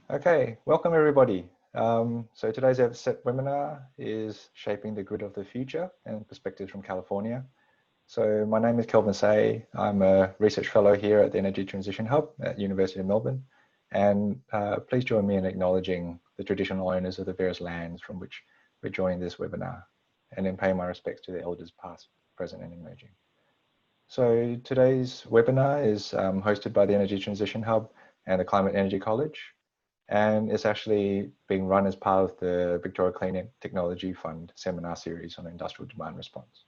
Okay, welcome everybody. So today's webinar is Shaping the Grid of the Future and Perspectives from California. So my name is Kelvin Say. I'm a research fellow here at the Energy Transition Hub at University of Melbourne. And please join me in acknowledging the traditional owners of the various lands from which we're joining this webinar, and then pay my respects to the elders past, present and emerging. So today's webinar is hosted by the Energy Transition Hub and the Climate Energy College. And it's actually being run as part of the Victoria Clean Technology Fund seminar series on industrial demand response.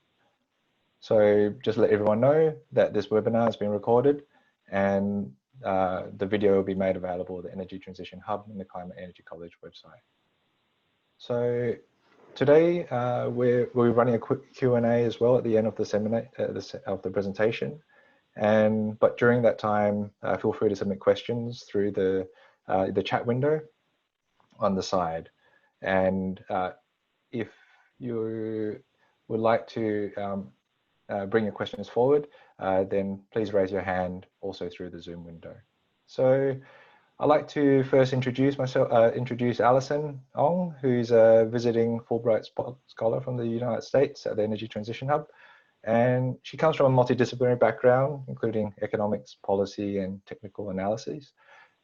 So just to let everyone know that this webinar has been recorded, and the video will be made available at the Energy Transition Hub and the Climate Energy College website. So today we'll be running a quick Q&A as well at the end of the seminar, of the presentation. But during that time, feel free to submit questions through the chat window on the side. And if you would like to bring your questions forward, then please raise your hand also through the Zoom window. So I'd like to first introduce myself, introduce Alison Ong, who's a visiting Fulbright scholar from the United States at the Energy Transition Hub. And she comes from a multidisciplinary background, including economics, policy, and technical analyses.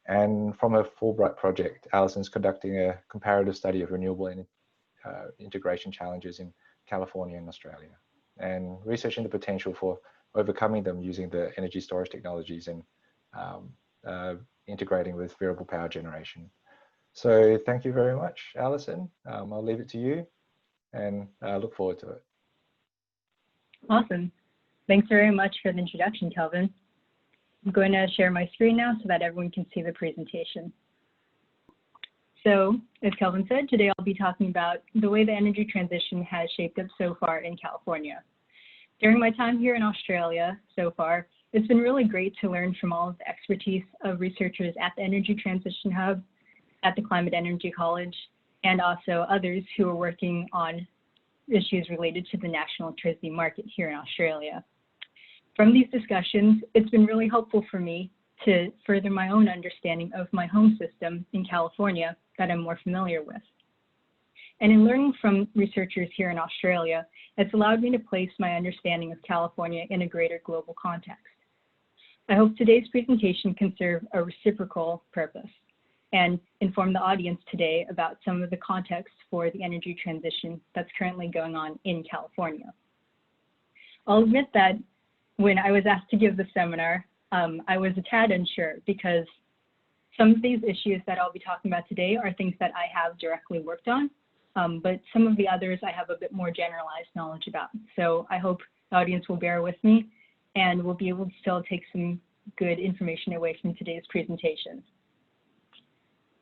And from a Fulbright project, Alison's conducting a comparative study of renewable integration challenges in California and Australia, and researching the potential for overcoming them using the energy storage technologies and integrating with variable power generation. So thank you very much, Alison. I'll leave it to you, and I look forward to it. Awesome. Thanks very much for the introduction, Kelvin. I'm going to share my screen now so that everyone can see the presentation. So, as Kelvin said, today I'll be talking about the way the energy transition has shaped up so far in California. During my time here in Australia so far, it's been really great to learn from all of the expertise of researchers at the Energy Transition Hub, at the Climate Energy College, and also others who are working on issues related to the national electricity market here in Australia. From these discussions, it's been really helpful for me to further my own understanding of my home system in California that I'm more familiar with. And in learning from researchers here in Australia, it's allowed me to place my understanding of California in a greater global context. I hope today's presentation can serve a reciprocal purpose and inform the audience today about some of the context for the energy transition that's currently going on in California. I'll admit that when I was asked to give the seminar, I was a tad unsure because some of these issues that I'll be talking about today are things that I have directly worked on, but some of the others I have a bit more generalized knowledge about. So I hope the audience will bear with me and we'll be able to still take some good information away from today's presentation.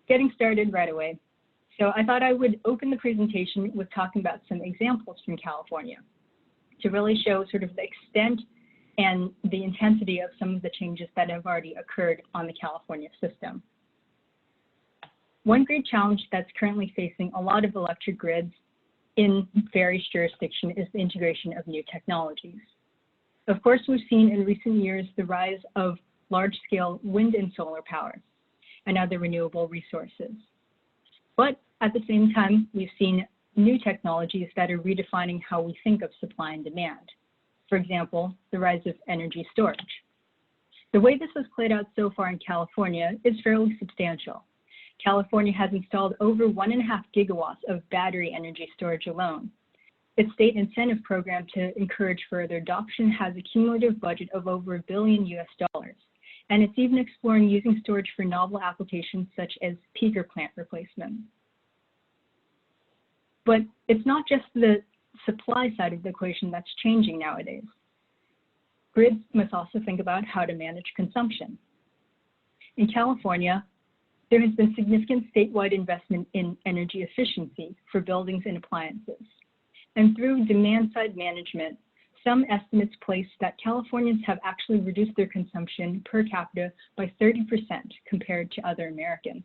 Getting started right away. So I thought I would open the presentation with talking about some examples from California to really show sort of the extent and the intensity of some of the changes that have already occurred on the California system. One great challenge that's currently facing a lot of electric grids in various jurisdictions is the integration of new technologies. Of course, we've seen in recent years the rise of large-scale wind and solar power and other renewable resources. But at the same time, we've seen new technologies that are redefining how we think of supply and demand. For example, the rise of energy storage. The way this has played out so far in California is fairly substantial. California has installed over 1.5 gigawatts of battery energy storage alone. Its state incentive program to encourage further adoption has a cumulative budget of over $1 billion US, and it's even exploring using storage for novel applications such as peaker plant replacement. But it's not just the supply side of the equation that's changing nowadays. Grids must also think about how to manage consumption. In California, there has been significant statewide investment in energy efficiency for buildings and appliances. And through demand-side management, some estimates place that Californians have actually reduced their consumption per capita by 30% compared to other Americans.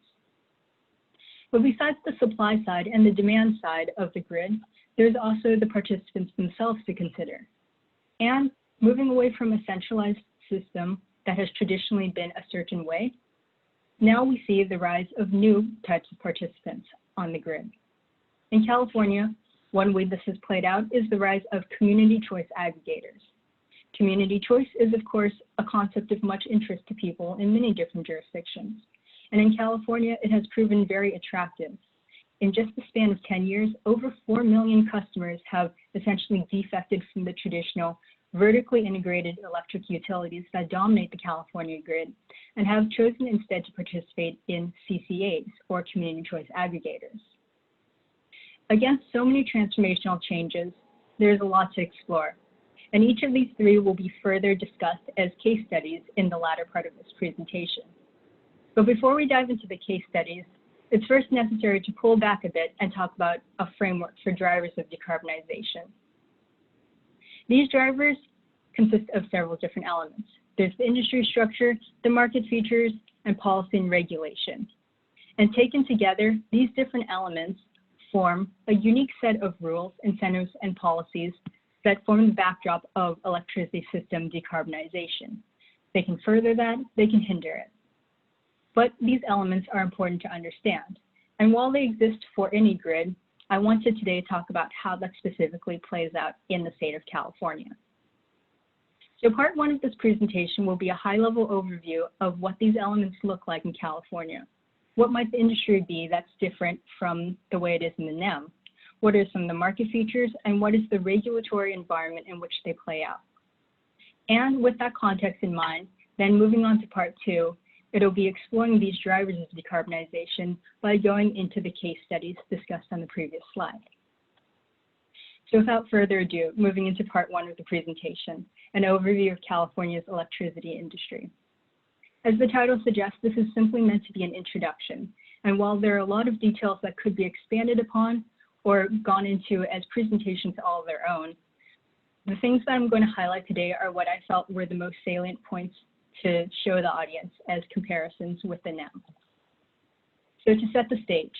But besides the supply side and the demand side of the grid, there's also the participants themselves to consider. And moving away from a centralized system that has traditionally been a certain way, now we see the rise of new types of participants on the grid. In California, one way this has played out is the rise of community choice aggregators. Community choice is, of course, a concept of much interest to people in many different jurisdictions. And in California, it has proven very attractive. In just the span of 10 years, over 4 million customers have essentially defected from the traditional vertically integrated electric utilities that dominate the California grid and have chosen instead to participate in CCAs, or community choice aggregators. Against so many transformational changes, there's a lot to explore, and each of these three will be further discussed as case studies in the latter part of this presentation. But before we dive into the case studies, it's first necessary to pull back a bit and talk about a framework for drivers of decarbonization. These drivers consist of several different elements. There's the industry structure, the market features, and policy and regulation. And taken together, these different elements form a unique set of rules, incentives, and policies that form the backdrop of electricity system decarbonization. They can further that, they can hinder it. But these elements are important to understand. And while they exist for any grid, I want to today talk about how that specifically plays out in the state of California. So part one of this presentation will be a high-level overview of what these elements look like in California. What might the industry be that's different from the way it is in the NEM? What are some of the market features, and what is the regulatory environment in which they play out? And with that context in mind, then moving on to part two, it'll be exploring these drivers of decarbonization by going into the case studies discussed on the previous slide. So without further ado, moving into part one of the presentation, an overview of California's electricity industry. As the title suggests, this is simply meant to be an introduction. And while there are a lot of details that could be expanded upon or gone into as presentations all of their own, the things that I'm going to highlight today are what I felt were the most salient points to show the audience as comparisons with the NEM. So to set the stage,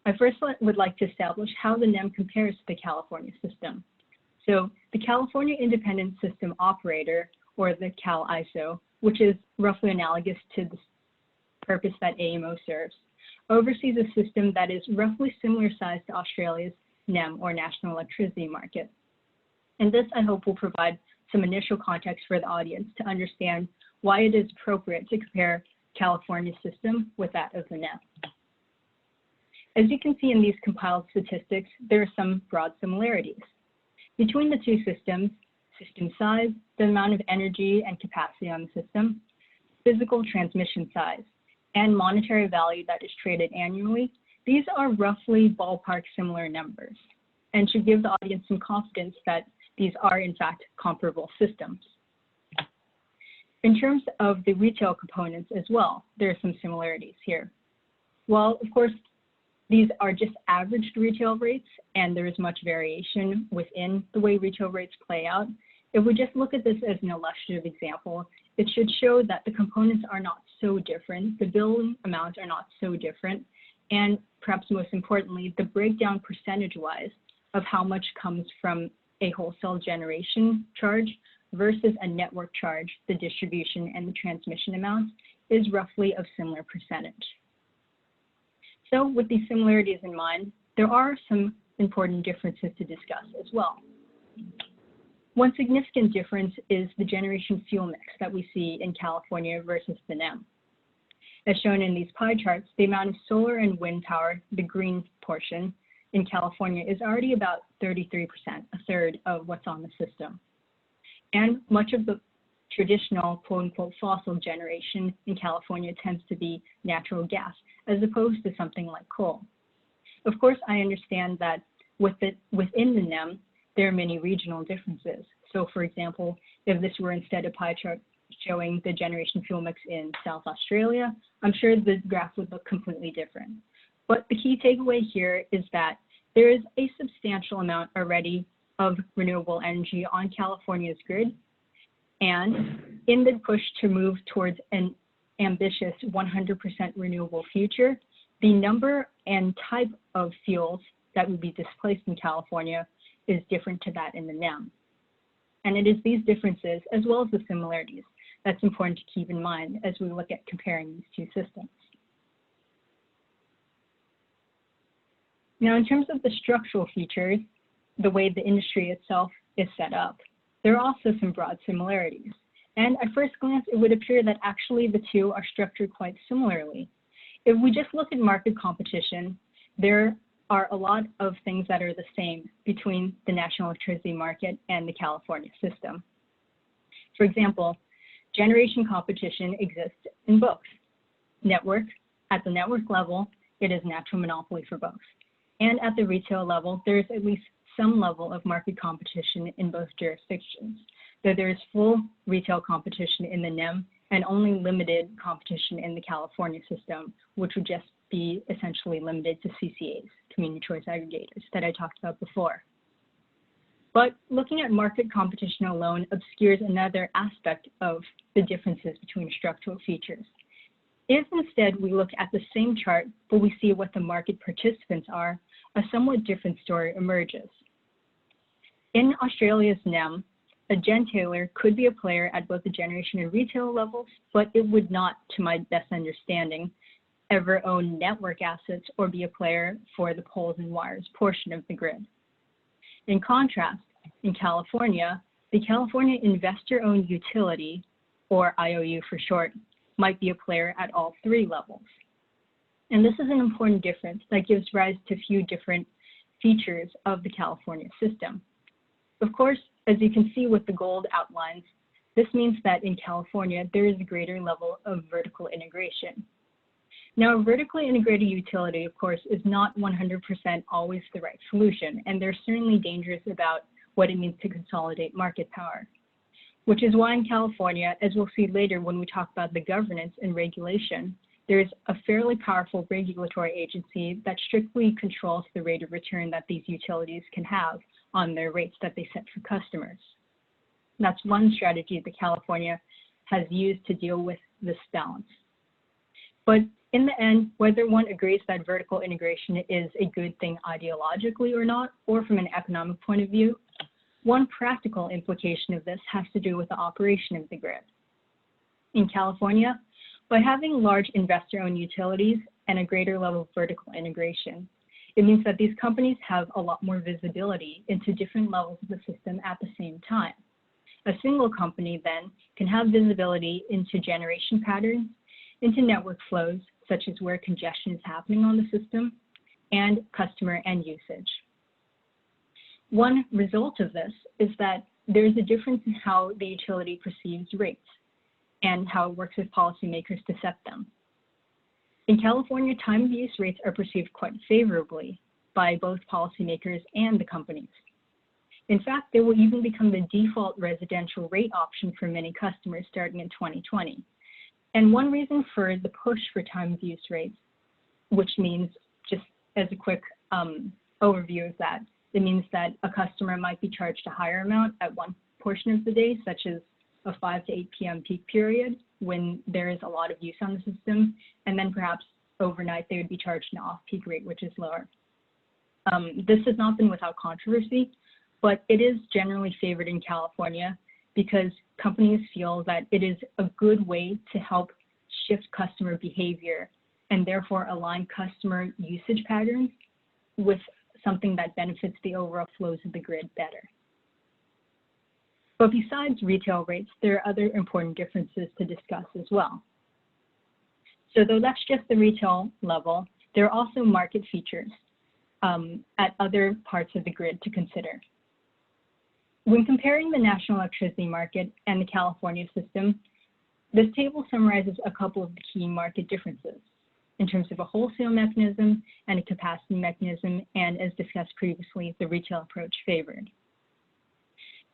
I first would like to establish how the NEM compares to the California system. So the California Independent System Operator, or the CAISO, which is roughly analogous to the purpose that AEMO serves, oversees a system that is roughly similar size to Australia's NEM, or National Electricity Market. And this, I hope, will provide some initial context for the audience to understand why it is appropriate to compare California's system with that of the NEM. As you can see in these compiled statistics, there are some broad similarities. Between the two systems, system size, the amount of energy and capacity on the system, physical transmission size, and monetary value that is traded annually, these are roughly ballpark similar numbers and should give the audience some confidence that these are in fact comparable systems. In terms of the retail components as well, there are some similarities here. While of course these are just averaged retail rates and there is much variation within the way retail rates play out, if we just look at this as an illustrative example, it should show that the components are not so different, the bill amounts are not so different, and perhaps most importantly, the breakdown percentage-wise of how much comes from a wholesale generation charge versus a network charge, the distribution and the transmission amounts, is roughly of similar percentage. So with these similarities in mind, there are some important differences to discuss as well. One significant difference is the generation fuel mix that we see in California versus the NEM. As shown in these pie charts, the amount of solar and wind power, the green portion, in California is already about 33%, a third of what's on the system. And much of the traditional quote-unquote fossil generation in California tends to be natural gas, as opposed to something like coal. Of course, I understand that within the NEM, there are many regional differences. So for example, if this were instead a pie chart showing the generation fuel mix in South Australia, I'm sure the graph would look completely different. But the key takeaway here is that there is a substantial amount already of renewable energy on California's grid. And in the push to move towards an ambitious 100% renewable future, the number and type of fuels that would be displaced in California is different to that in the NEM. And it is these differences, as well as the similarities, that's important to keep in mind as we look at comparing these two systems. Now, in terms of the structural features, the way the industry itself is set up, there are also some broad similarities. And at first glance, it would appear that actually the two are structured quite similarly. If we just look at market competition, there are a lot of things that are the same between the national electricity market and the California system. For example, generation competition exists in both. At the network level, it is natural monopoly for both. And at the retail level, there is at least some level of market competition in both jurisdictions, though there is full retail competition in the NEM and only limited competition in the California system, which would just be essentially limited to CCAs, community choice aggregators, that I talked about before. But looking at market competition alone obscures another aspect of the differences between structural features. If instead we look at the same chart, but we see what the market participants are, a somewhat different story emerges. In Australia's NEM, a gentailer could be a player at both the generation and retail levels, but it would not, to my best understanding, ever own network assets or be a player for the poles and wires portion of the grid. In contrast, in California, the California Investor-Owned Utility, or IOU for short, might be a player at all three levels. And this is an important difference that gives rise to a few different features of the California system. Of course, as you can see with the gold outlines, this means that in California, there is a greater level of vertical integration. Now, a vertically integrated utility, of course, is not 100% always the right solution, and there's certainly dangers about what it means to consolidate market power, which is why in California, as we'll see later when we talk about the governance and regulation, there's a fairly powerful regulatory agency that strictly controls the rate of return that these utilities can have on their rates that they set for customers. That's one strategy that California has used to deal with this balance. But in the end, whether one agrees that vertical integration is a good thing ideologically or not, or from an economic point of view, one practical implication of this has to do with the operation of the grid. In California, by having large investor-owned utilities and a greater level of vertical integration, it means that these companies have a lot more visibility into different levels of the system at the same time. A single company then can have visibility into generation patterns, into network flows, such as where congestion is happening on the system, and customer end usage. One result of this is that there's a difference in how the utility perceives rates and how it works with policymakers to set them. In California, time of use rates are perceived quite favorably by both policymakers and the companies. In fact, they will even become the default residential rate option for many customers starting in 2020. And one reason for the push for time of use rates, which means, just as a quick overview of that, it means that a customer might be charged a higher amount at one portion of the day, such as a 5 to 8 p.m. peak period when there is a lot of use on the system, and then perhaps overnight they would be charged an off-peak rate, which is lower. This has not been without controversy, but it is generally favored in California because companies feel that it is a good way to help shift customer behavior and therefore align customer usage patterns with something that benefits the overall flows of the grid better. But besides retail rates, there are other important differences to discuss as well. So though that's just the retail level, there are also market features at other parts of the grid to consider. When comparing the national electricity market and the California system, this table summarizes a couple of the key market differences in terms of a wholesale mechanism and a capacity mechanism, and as discussed previously, the retail approach favored.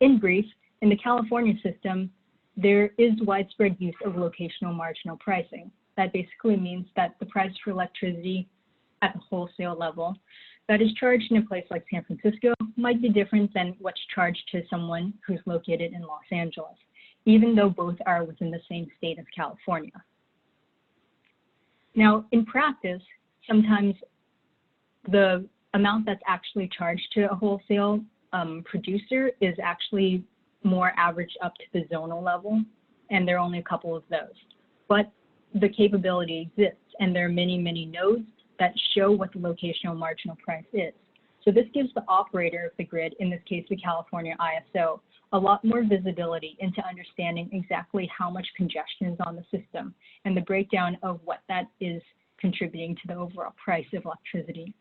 In brief, in the California system, there is widespread use of locational marginal pricing. That basically means that the price for electricity at the wholesale level that is charged in a place like San Francisco might be different than what's charged to someone who's located in Los Angeles, even though both are within the same state of California. Now, in practice, sometimes the amount that's actually charged to a wholesale producer is actually more averaged up to the zonal level, and there are only a couple of those. But the capability exists, and there are many, many nodes that show what the locational marginal price is. So this gives the operator of the grid, in this case the California ISO, a lot more visibility into understanding exactly how much congestion is on the system and the breakdown of what that is contributing to the overall price of electricity.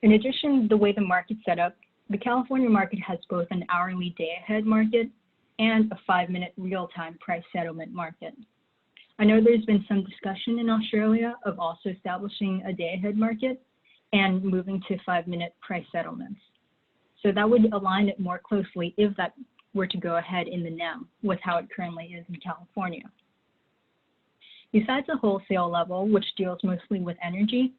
In addition, the way the market's set up, the California market has both an hourly day-ahead market and a 5-minute real-time price settlement market. I know there's been some discussion in Australia of also establishing a day-ahead market and moving to 5-minute price settlements. So that would align it more closely if that were to go ahead in the NEM with how it currently is in California. Besides the wholesale level, which deals mostly with energy,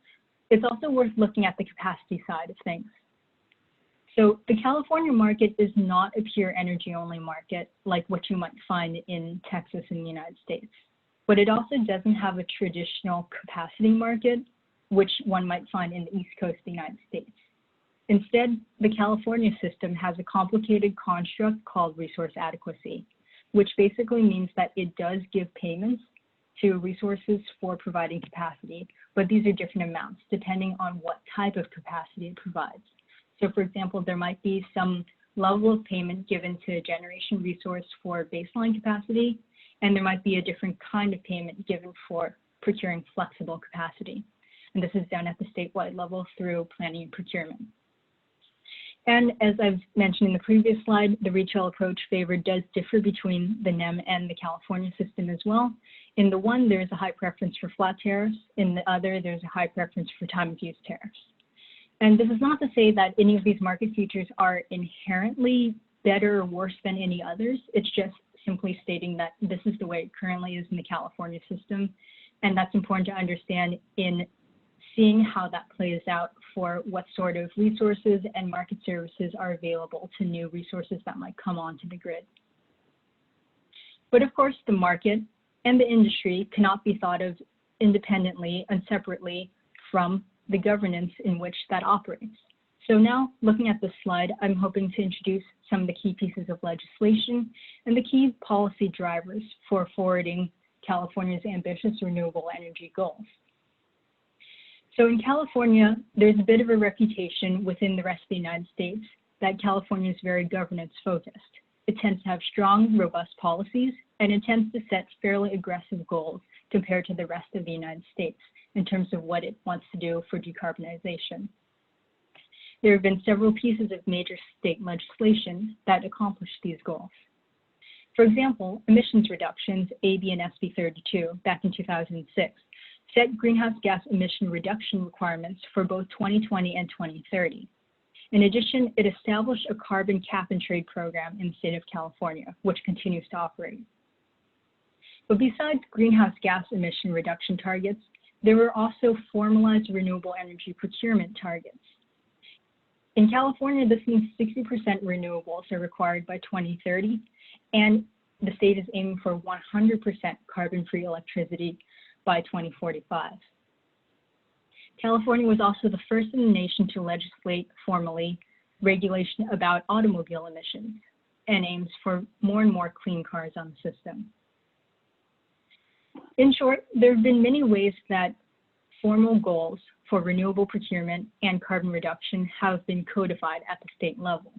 it's also worth looking at the capacity side of things. So the California market is not a pure energy-only market like what you might find in Texas in the United States, but it also doesn't have a traditional capacity market, which one might find in the East Coast of the United States. Instead, the California system has a complicated construct called resource adequacy, which basically means that it does give payments to resources for providing capacity, but these are different amounts depending on what type of capacity it provides. So for example, there might be some level of payment given to a generation resource for baseline capacity, and there might be a different kind of payment given for procuring flexible capacity. And this is done at the statewide level through planning and procurement. And as I've mentioned in the previous slide, the retail approach favored does differ between the NEM and the California system as well. In the one, there's a high preference for flat tariffs. In the other, there's a high preference for time of use tariffs. And this is not to say that any of these market features are inherently better or worse than any others. It's just simply stating that this is the way it currently is in the California system. And that's important to understand in seeing how that plays out for what sort of resources and market services are available to new resources that might come onto the grid. But of course, the market and the industry cannot be thought of independently and separately from the governance in which that operates. So now, looking at this slide, I'm hoping to introduce some of the key pieces of legislation and the key policy drivers for forwarding California's ambitious renewable energy goals. So in California, there's a bit of a reputation within the rest of the United States that California is very governance focused. It tends to have strong, robust policies, and it tends to set fairly aggressive goals compared to the rest of the United States in terms of what it wants to do for decarbonization. There have been several pieces of major state legislation that accomplish these goals. For example, emissions reductions, AB and SB 32, back in 2006, set greenhouse gas emission reduction requirements for both 2020 and 2030. In addition, it established a carbon cap and trade program in the state of California, which continues to operate. But besides greenhouse gas emission reduction targets, there were also formalized renewable energy procurement targets. In California, this means 60% renewables are required by 2030, and the state is aiming for 100% carbon-free electricity by 2045. California was also the first in the nation to legislate formally regulation about automobile emissions and aims for more and more clean cars on the system. In short, there have been many ways that formal goals for renewable procurement and carbon reduction have been codified at the state level.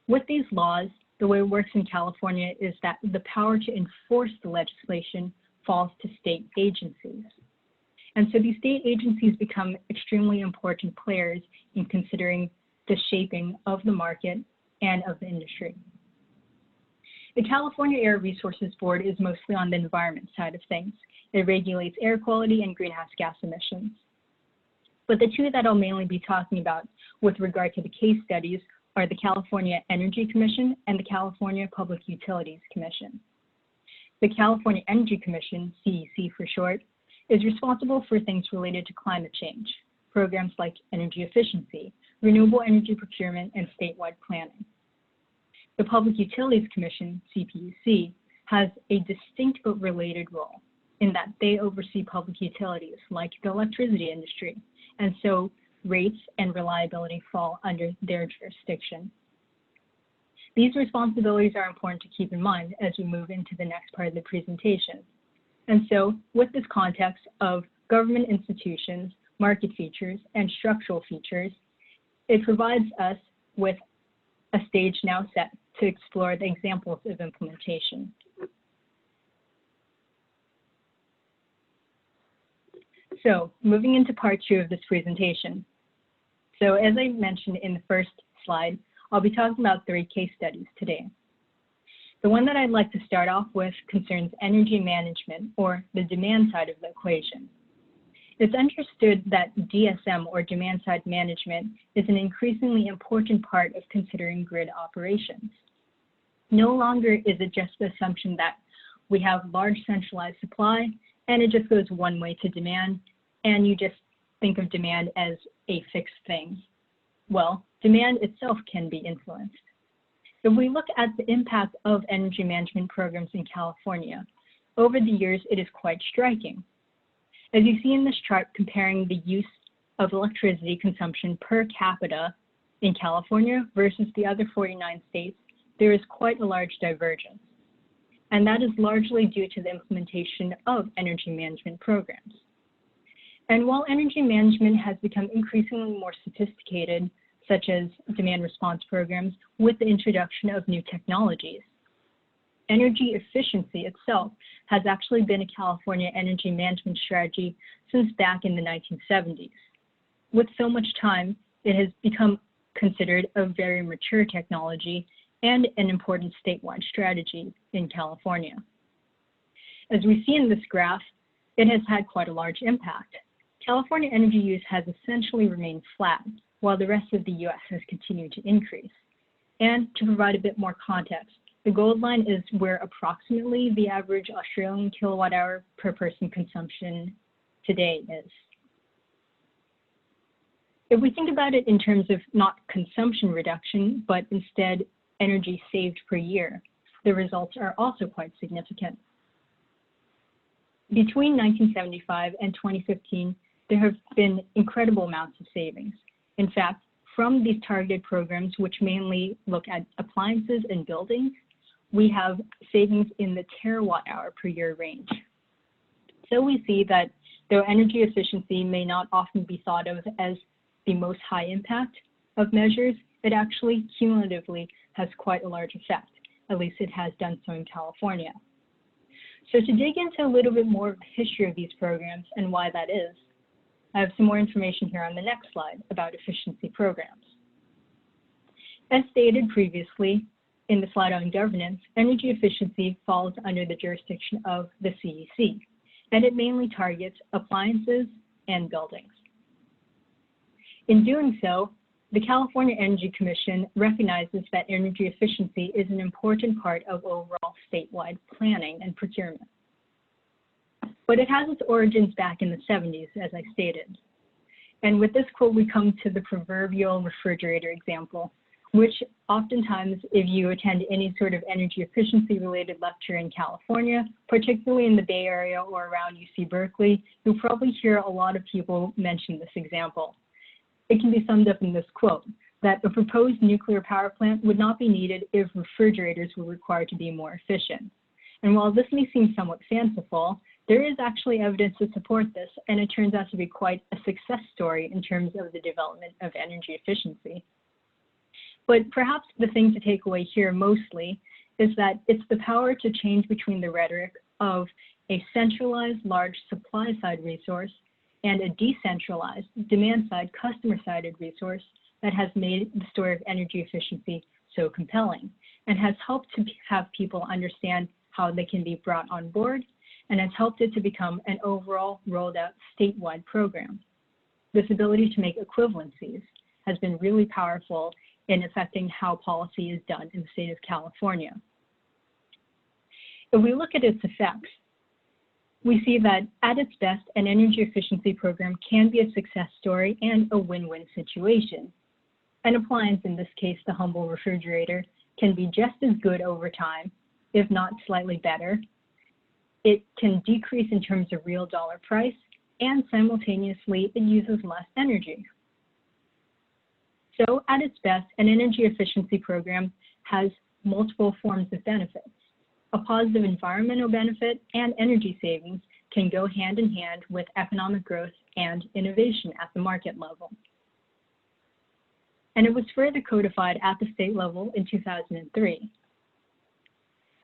With these laws, the way it works in California is that the power to enforce the legislation falls to state agencies. And so these state agencies become extremely important players in considering the shaping of the market and of the industry. The California Air Resources Board is mostly on the environment side of things. It regulates air quality and greenhouse gas emissions. But the two that I'll mainly be talking about with regard to the case studies are the Califomia Energy Commission and the California Public Utilities Commission. The California Energy Commission, CEC for short, is responsible for things related to climate change, programs like energy efficiency, renewable energy procurement, and statewide planning. The Public Utilities Commission, CPUC, has a distinct but related role in that they oversee public utilities like the electricity industry, and so rates and reliability fall under their jurisdiction. These responsibilities are important to keep in mind as we move into the next part of the presentation. And so, with this context of government institutions, market features, and structural features, it provides us with a stage now set to explore the examples of implementation. So, moving into part 2 of this presentation. So, as I mentioned in the first slide, I'll be talking about 3 case studies today. The one that I'd like to start off with concerns energy management, or the demand side of the equation. It's understood that DSM, or demand side management, is an increasingly important part of considering grid operations. No longer is it just the assumption that we have large centralized supply and it just goes one way to demand, and you just think of demand as a fixed thing. Well, demand itself can be influenced. If we look at the impact of energy management programs in California, over the years it is quite striking. As you see in this chart comparing the use of electricity consumption per capita in California versus the other 49 states, there is quite a large divergence. And that is largely due to the implementation of energy management programs. And while energy management has become increasingly more sophisticated, such as demand response programs, with the introduction of new technologies, energy efficiency itself has actually been a California energy management strategy since back in the 1970s. With so much time, it has become considered a very mature technology and an important statewide strategy in California. As we see in this graph, it has had quite a large impact. California energy use has essentially remained flat, while the rest of the US has continued to increase. And to provide a bit more context, the gold line is where approximately the average Australian kilowatt hour per person consumption today is. If we think about it in terms of not consumption reduction, but instead energy saved per year, the results are also quite significant. Between 1975 and 2015, there have been incredible amounts of savings. In fact, from these targeted programs, which mainly look at appliances and buildings, we have savings in the terawatt hour per year range. So we see that though energy efficiency may not often be thought of as the most high impact of measures, it actually cumulatively has quite a large effect. At least it has done so in California. So to dig into a little bit more of the history of these programs and why that is, I have some more information here on the next slide about efficiency programs. As stated previously in the slide on governance, energy efficiency falls under the jurisdiction of the CEC, and it mainly targets appliances and buildings. In doing so, the California Energy Commission recognizes that energy efficiency is an important part of overall statewide planning and procurement. But it has its origins back in the 70s, as I stated. And with this quote, we come to the proverbial refrigerator example, which oftentimes, if you attend any sort of energy efficiency related lecture in California, particularly in the Bay Area or around UC Berkeley, you'll probably hear a lot of people mention this example. It can be summed up in this quote, that a proposed nuclear power plant would not be needed if refrigerators were required to be more efficient. And while this may seem somewhat fanciful, there is actually evidence to support this, and it turns out to be quite a success story in terms of the development of energy efficiency. But perhaps the thing to take away here mostly is that it's the power to change between the rhetoric of a centralized large supply-side resource and a decentralized demand-side customer-sided resource that has made the story of energy efficiency so compelling and has helped to have people understand how they can be brought on board, and has helped it to become an overall rolled out statewide program. This ability to make equivalencies has been really powerful in affecting how policy is done in the state of California. If we look at its effects, we see that at its best, an energy efficiency program can be a success story and a win-win situation. An appliance, in this case, the humble refrigerator, can be just as good over time, if not slightly better. It can decrease in terms of real dollar price, and simultaneously, it uses less energy. So at its best, an energy efficiency program has multiple forms of benefits. A positive environmental benefit and energy savings can go hand in hand with economic growth and innovation at the market level. And it was further codified at the state level in 2003.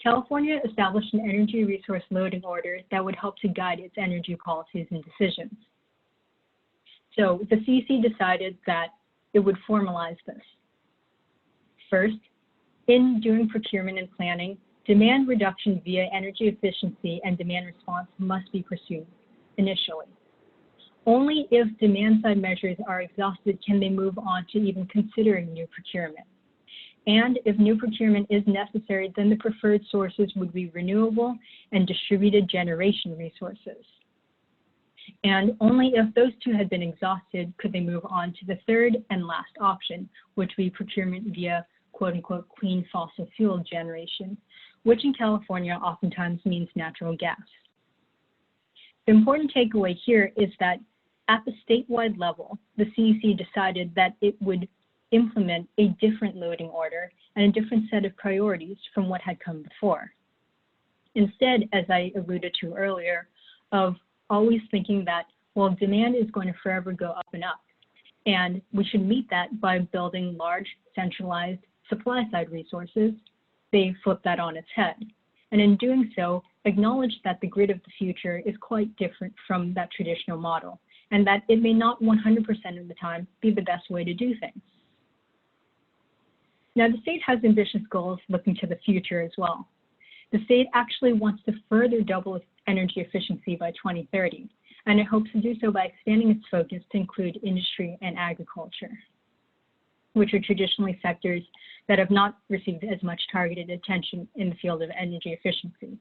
California established an energy resource loading order that would help to guide its energy policies and decisions. So the CEC decided that it would formalize this. First, in doing procurement and planning, demand reduction via energy efficiency and demand response must be pursued initially. Only if demand-side measures are exhausted can they move on to even considering new procurement. And if new procurement is necessary, then the preferred sources would be renewable and distributed generation resources. And only if those two had been exhausted could they move on to the third and last option, which would be procurement via quote-unquote clean fossil fuel generation, which in California oftentimes means natural gas. The important takeaway here is that at the statewide level, the CEC decided that it would implement a different loading order and a different set of priorities from what had come before. Instead, as I alluded to earlier, of always thinking that, well, demand is going to forever go up and up, and we should meet that by building large, centralized supply-side resources, they flip that on its head. And in doing so, acknowledge that the grid of the future is quite different from that traditional model, and that it may not 100% of the time be the best way to do things. Now, the state has ambitious goals looking to the future as well. The state actually wants to further double its energy efficiency by 2030, and it hopes to do so by expanding its focus to include industry and agriculture, which are traditionally sectors that have not received as much targeted attention in the field of energy efficiency.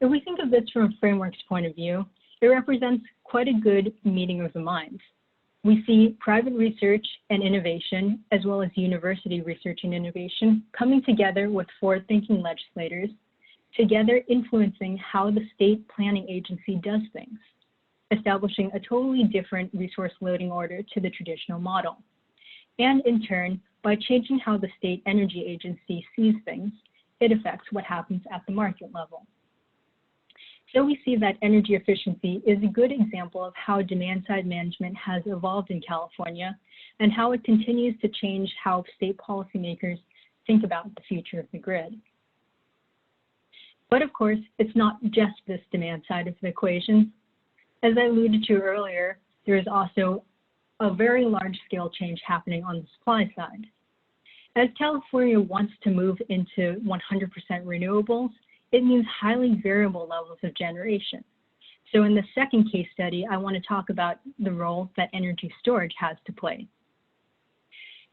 If we think of this from a framework's point of view, it represents quite a good meeting of the minds. We see private research and innovation, as well as university research and innovation, coming together with forward-thinking legislators, together influencing how the state planning agency does things, establishing a totally different resource loading order to the traditional model. And in turn, by changing how the state energy agency sees things, it affects what happens at the market level. So we see that energy efficiency is a good example of how demand-side management has evolved in California and how it continues to change how state policymakers think about the future of the grid. But of course, it's not just this demand side of the equation. As I alluded to earlier, there is also a very large-scale change happening on the supply side. As California wants to move into 100% renewables, it means highly variable levels of generation. So in the second case study, I want to talk about the role that energy storage has to play.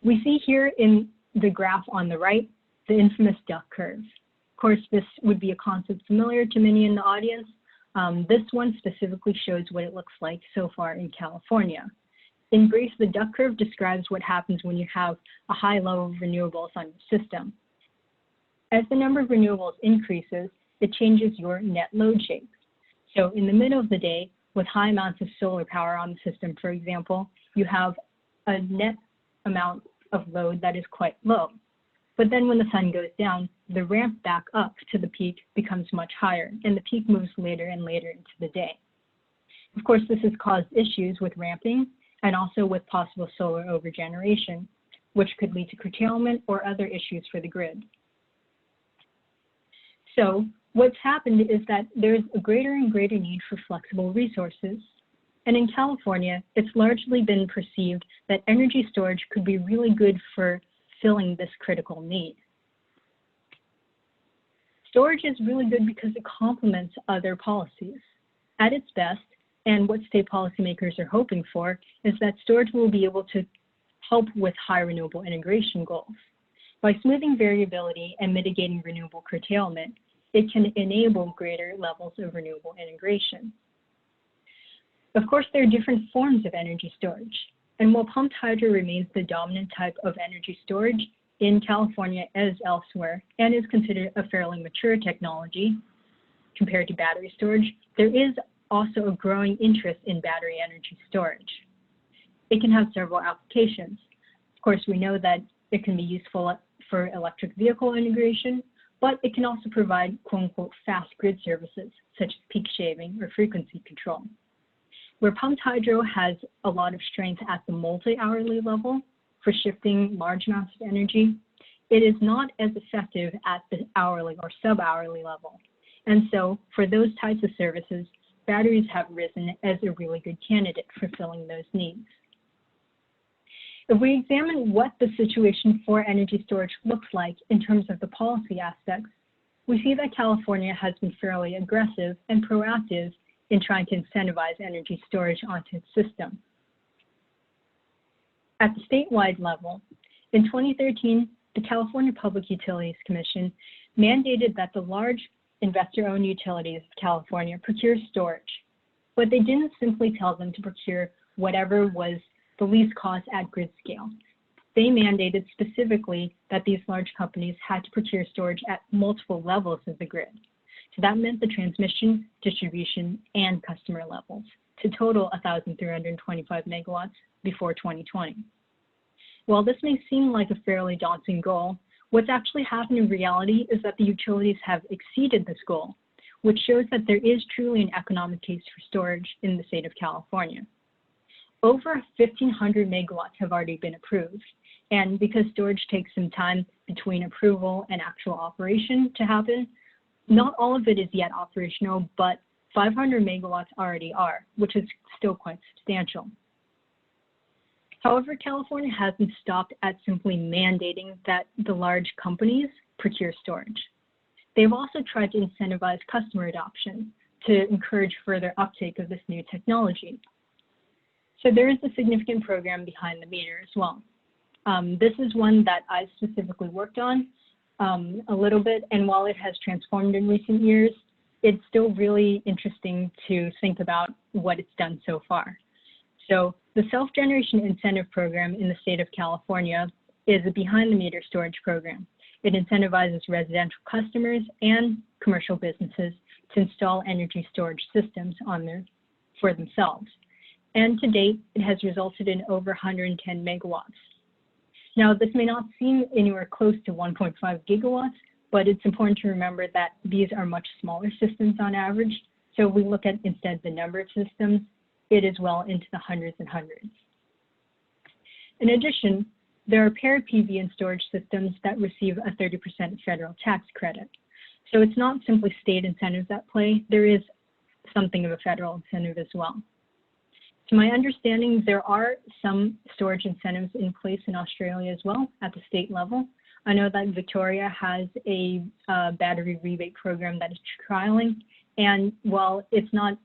We see here in the graph on the right, the infamous duck curve. Of course, this would be a concept familiar to many in the audience. This one specifically shows what it looks like so far in California. In brief, the duck curve describes what happens when you have a high level of renewables on your system. As the number of renewables increases, it changes your net load shape. So in the middle of the day, with high amounts of solar power on the system, for example, you have a net amount of load that is quite low. But then when the sun goes down, the ramp back up to the peak becomes much higher, and the peak moves later and later into the day. Of course, this has caused issues with ramping and also with possible solar overgeneration, which could lead to curtailment or other issues for the grid. So what's happened is that there's a greater and greater need for flexible resources. And in California, it's largely been perceived that energy storage could be really good for filling this critical need. Storage is really good because it complements other policies. At its best, and what state policymakers are hoping for, is that storage will be able to help with high renewable integration goals. By smoothing variability and mitigating renewable curtailment, it can enable greater levels of renewable integration. Of course, there are different forms of energy storage. And while pumped hydro remains the dominant type of energy storage in California as elsewhere, and is considered a fairly mature technology compared to battery storage, there is also a growing interest in battery energy storage. It can have several applications. Of course, we know that it can be useful for electric vehicle integration, but it can also provide quote-unquote fast grid services, such as peak shaving or frequency control. Where pumped hydro has a lot of strength at the multi-hourly level for shifting large amounts of energy, it is not as effective at the hourly or sub-hourly level. And so for those types of services, batteries have risen as a really good candidate for filling those needs. If we examine what the situation for energy storage looks like in terms of the policy aspects, we see that California has been fairly aggressive and proactive in trying to incentivize energy storage onto its system. At the statewide level, in 2013, the California Public Utilities Commission mandated that the large investor-owned utilities of California procure storage, but they didn't simply tell them to procure whatever was the least cost at grid scale. They mandated specifically that these large companies had to procure storage at multiple levels of the grid. So that meant the transmission, distribution, and customer levels, to total 1,325 megawatts before 2020. While this may seem like a fairly daunting goal, what's actually happened in reality is that the utilities have exceeded this goal, which shows that there is truly an economic case for storage in the state of California. Over 1,500 megawatts have already been approved, and because storage takes some time between approval and actual operation to happen, not all of it is yet operational, but 500 megawatts already are, which is still quite substantial. However, California hasn't stopped at simply mandating that the large companies procure storage. They've also tried to incentivize customer adoption to encourage further uptake of this new technology. So there is a significant program behind the meter as well. This is one that I specifically worked on a little bit, and while it has transformed in recent years, it's still really interesting to think about what it's done so far. So the Self-Generation Incentive Program in the state of California is a behind-the-meter storage program. It incentivizes residential customers and commercial businesses to install energy storage systems for themselves. And to date, it has resulted in over 110 megawatts. Now, this may not seem anywhere close to 1.5 gigawatts, but it's important to remember that these are much smaller systems on average. So if we look at instead the number of systems, it is well into the hundreds and hundreds. In addition, there are paired PV and storage systems that receive a 30% federal tax credit. So it's not simply state incentives at play, there is something of a federal incentive as well. To my understanding, there are some storage incentives in place in Australia as well at the state level. I know that Victoria has a battery rebate program that is trialing, and while it's not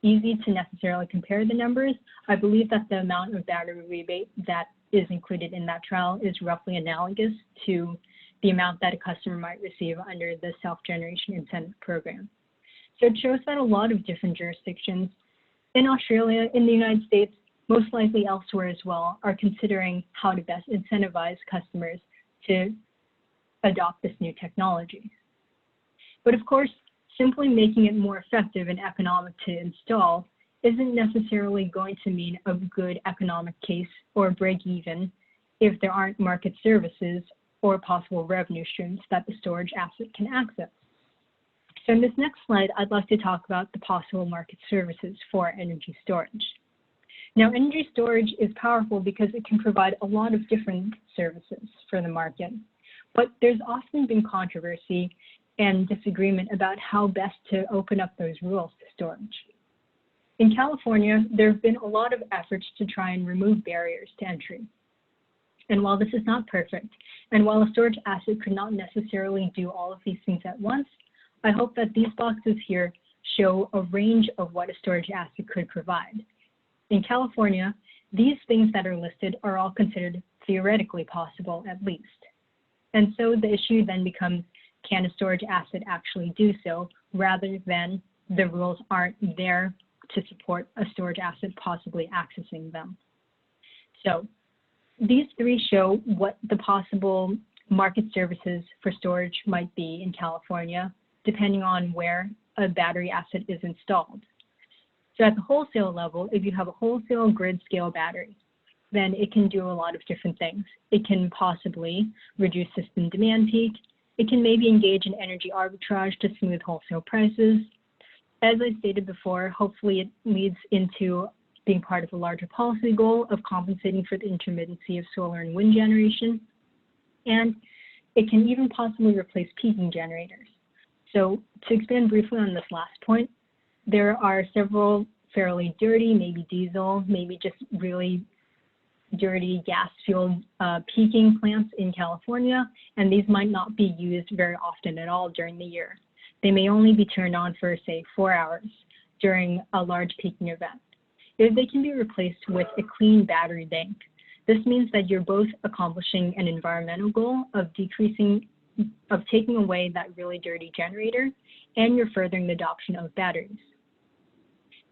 easy to necessarily compare the numbers, I believe that the amount of battery rebate that is included in that trial is roughly analogous to the amount that a customer might receive under the Self-Generation Incentive Program. So it shows that a lot of different jurisdictions in Australia, in the United States, most likely elsewhere as well, are considering how to best incentivize customers to adopt this new technology. But of course, simply making it more effective and economic to install isn't necessarily going to mean a good economic case or break even if there aren't market services or possible revenue streams that the storage asset can access. So in this next slide, I'd like to talk about the possible market services for energy storage. Now, energy storage is powerful because it can provide a lot of different services for the market, but there's often been controversy and disagreement about how best to open up those rules to storage. In California, there have been a lot of efforts to try and remove barriers to entry. And while this is not perfect, and while a storage asset could not necessarily do all of these things at once, I hope that these boxes here show a range of what a storage asset could provide. In California, these things that are listed are all considered theoretically possible at least. And so the issue then becomes, can a storage asset actually do so, rather than the rules aren't there to support a storage asset possibly accessing them. So these three show what the possible market services for storage might be in California, depending on where a battery asset is installed. So at the wholesale level, if you have a wholesale grid scale battery, then it can do a lot of different things. It can possibly reduce system demand peak. It can maybe engage in energy arbitrage to smooth wholesale prices. As I stated before, hopefully it leads into being part of a larger policy goal of compensating for the intermittency of solar and wind generation. And it can even possibly replace peaking generators. So to expand briefly on this last point, there are several fairly dirty, maybe diesel, maybe just really dirty gas-fueled peaking plants in California, and these might not be used very often at all during the year. They may only be turned on for, say, 4 hours during a large peaking event. If they can be replaced with a clean battery bank, this means that you're both accomplishing an environmental goal of taking away that really dirty generator, and you're furthering the adoption of batteries.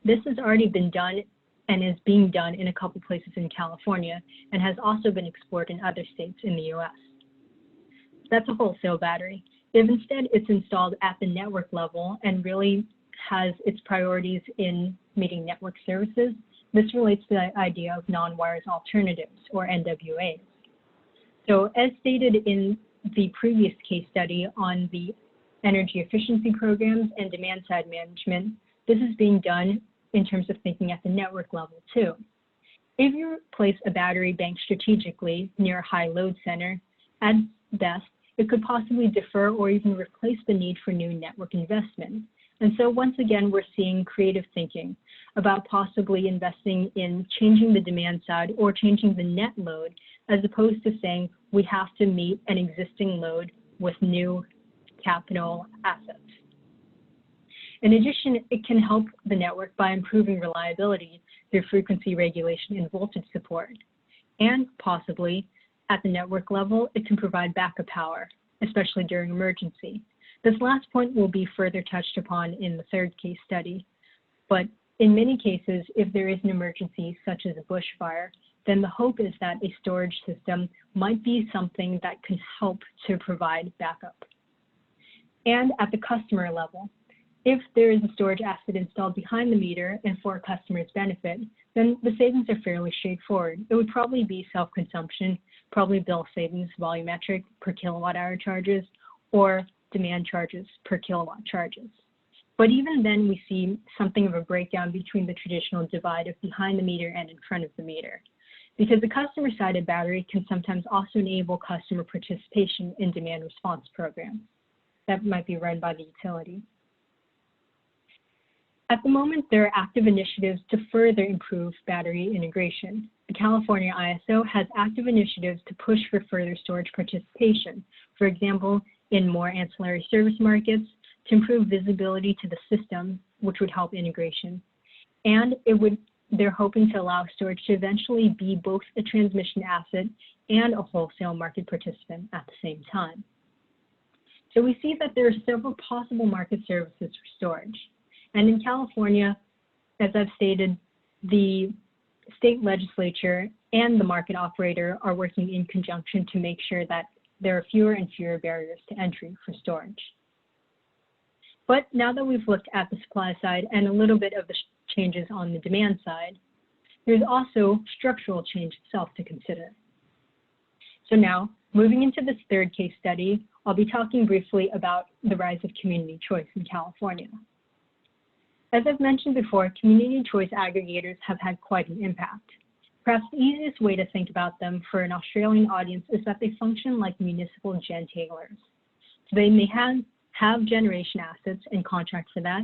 This has already been done and is being done in a couple places in California and has also been explored in other states in the US. That's a wholesale battery. If instead it's installed at the network level and really has its priorities in meeting network services, this relates to the idea of non-wires alternatives, or NWAs. So as stated in the previous case study on the energy efficiency programs and demand-side management, this is being done in terms of thinking at the network level too. If you place a battery bank strategically near a high load center, at best, it could possibly defer or even replace the need for new network investment. And so once again, we're seeing creative thinking about possibly investing in changing the demand side or changing the net load, as opposed to saying we have to meet an existing load with new capital assets. In addition, it can help the network by improving reliability through frequency regulation and voltage support. And possibly, at the network level, it can provide backup power, especially during emergency. This last point will be further touched upon in the third case study. But in many cases, if there is an emergency, such as a bushfire, then the hope is that a storage system might be something that can help to provide backup. And at the customer level, if there is a storage asset installed behind the meter and for a customer's benefit, then the savings are fairly straightforward. It would probably be self-consumption, probably bill savings volumetric per kilowatt hour charges, or demand charges per kilowatt charges. But even then, we see something of a breakdown between the traditional divide of behind the meter and in front of the meter, because the customer-sided battery can sometimes also enable customer participation in demand response programs that might be run by the utility. At the moment, there are active initiatives to further improve battery integration. The California ISO has active initiatives to push for further storage participation, for example, in more ancillary service markets, to improve visibility to the system, which would help integration. And they're hoping to allow storage to eventually be both a transmission asset and a wholesale market participant at the same time. So we see that there are several possible market services for storage. And in California, as I've stated, the state legislature and the market operator are working in conjunction to make sure that there are fewer and fewer barriers to entry for storage. But now that we've looked at the supply side and a little bit of the changes on the demand side, there's also structural change itself to consider. So now, moving into this third case study, I'll be talking briefly about the rise of community choice in California. As I've mentioned before, community choice aggregators have had quite an impact. Perhaps the easiest way to think about them for an Australian audience is that they function like municipal gentailers. So they may have generation assets and contract for that.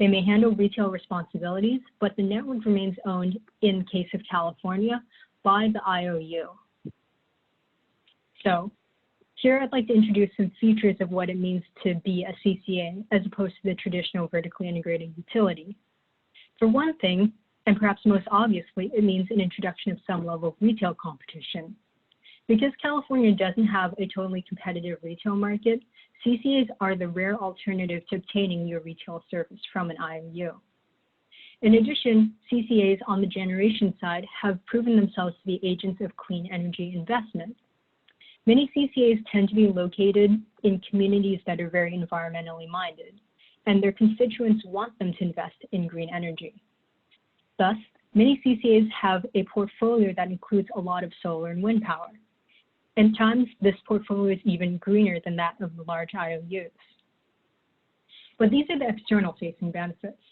They may handle retail responsibilities, but the network remains owned, in the case of California, by the IOU. So here I'd like to introduce some features of what it means to be a CCA as opposed to the traditional vertically integrated utility. For one thing, and perhaps most obviously, it means an introduction of some level of retail competition. Because California doesn't have a totally competitive retail market, CCAs are the rare alternative to obtaining your retail service from an IOU. In addition, CCAs on the generation side have proven themselves to be agents of clean energy investment. Many CCAs tend to be located in communities that are very environmentally minded, and their constituents want them to invest in green energy. Thus, Many CCAs have a portfolio that includes a lot of solar and wind power. At times, this portfolio is even greener than that of the large IOUs. But these are the external-facing benefits.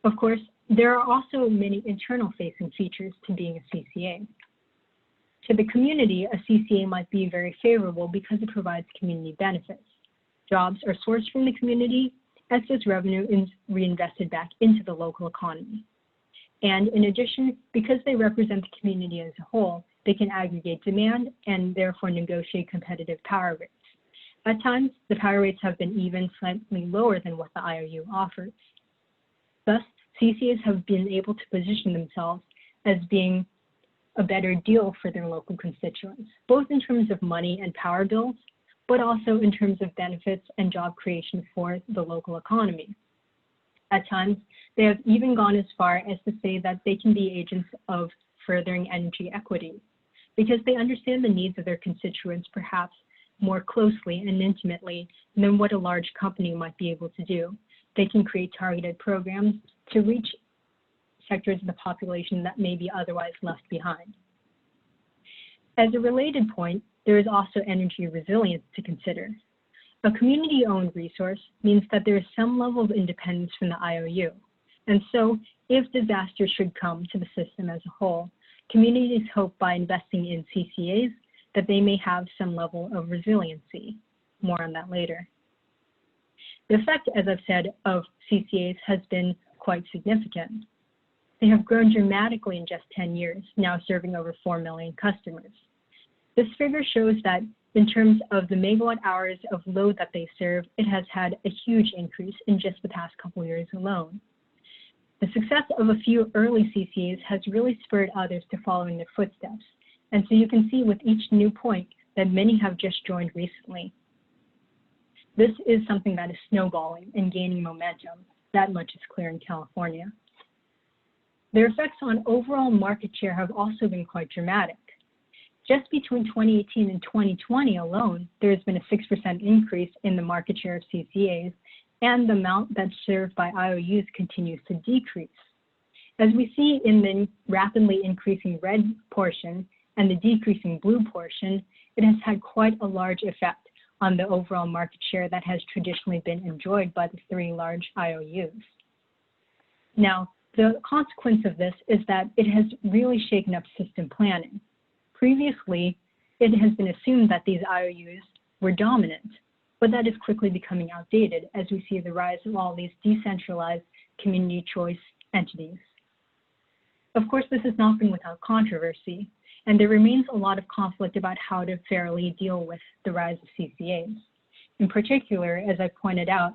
Of course, there are also many internal-facing features to being a CCA. To the community, a CCA might be very favorable because it provides community benefits. Jobs are sourced from the community, excess revenue is reinvested back into the local economy. And in addition, because they represent the community as a whole, they can aggregate demand and therefore negotiate competitive power rates. At times, the power rates have been even slightly lower than what the IOU offers. Thus, CCAs have been able to position themselves as being a better deal for their local constituents, both in terms of money and power bills, but also in terms of benefits and job creation for the local economy. At times, they have even gone as far as to say that they can be agents of furthering energy equity, because they understand the needs of their constituents perhaps more closely and intimately than what a large company might be able to do. They can create targeted programs to reach sectors of the population that may be otherwise left behind. As a related point, there is also energy resilience to consider. A community-owned resource means that there is some level of independence from the IOU. And so, if disaster should come to the system as a whole, communities hope by investing in CCAs that they may have some level of resiliency. More on that later. The effect, as I've said, of CCAs has been quite significant. They have grown dramatically in just 10 years, now serving over 4 million customers. This figure shows that in terms of the megawatt hours of load that they serve, it has had a huge increase in just the past couple of years alone. The success of a few early CCAs has really spurred others to follow in their footsteps. And so you can see with each new point that many have just joined recently. This is something that is snowballing and gaining momentum. That much is clear in California. Their effects on overall market share have also been quite dramatic. Just between 2018 and 2020 alone, there has been a 6% increase in the market share of CCAs, and the amount that's served by IOUs continues to decrease. As we see in the rapidly increasing red portion and the decreasing blue portion, it has had quite a large effect on the overall market share that has traditionally been enjoyed by the 3 large IOUs. Now, the consequence of this is that it has really shaken up system planning. Previously, it has been assumed that these IOUs were dominant, but that is quickly becoming outdated as we see the rise of all these decentralized community choice entities. Of course, this has not been without controversy, and there remains a lot of conflict about how to fairly deal with the rise of CCAs. In particular, as I pointed out,